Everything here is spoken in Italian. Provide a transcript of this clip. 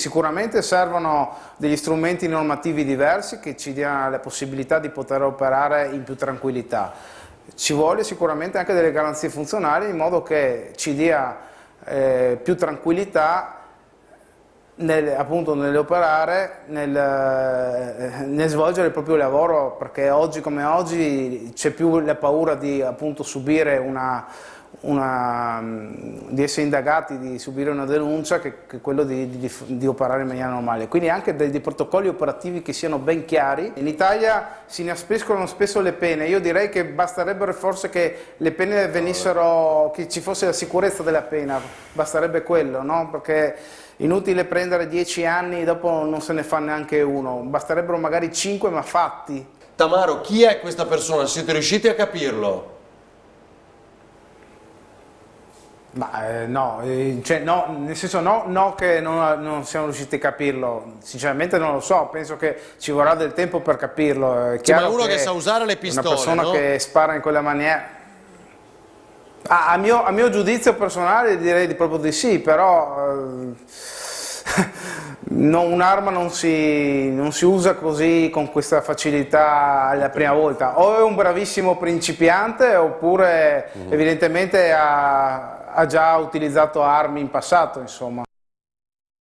Sicuramente servono degli strumenti normativi diversi che ci diano la possibilità di poter operare in più tranquillità. Ci vuole sicuramente anche delle garanzie funzionali in modo che ci dia più tranquillità appunto nell'operare, nel svolgere il proprio lavoro, perché oggi come oggi c'è più la paura di appunto subire di essere indagati, di subire una denuncia che quello di operare in maniera normale. Quindi anche dei protocolli operativi che siano ben chiari. In Italia si inaspriscono spesso le pene, io direi che basterebbero forse che le pene venissero, che ci fosse la sicurezza della pena, basterebbe quello, no? Perché inutile prendere 10 anni e dopo non se ne fa neanche uno, basterebbero magari 5 ma fatti. Tamaro, chi è questa persona? Siete riusciti a capirlo? Ma no, cioè, no, nel senso no che non siamo riusciti a capirlo, sinceramente non lo so, penso che ci vorrà del tempo per capirlo. È chiaro, ma uno che sa usare le pistole, una persona, no? Che spara in quella maniera, a mio giudizio personale direi proprio di sì, però un'arma non si usa così con questa facilità la prima volta, o è un bravissimo principiante oppure evidentemente ha già utilizzato armi in passato, insomma.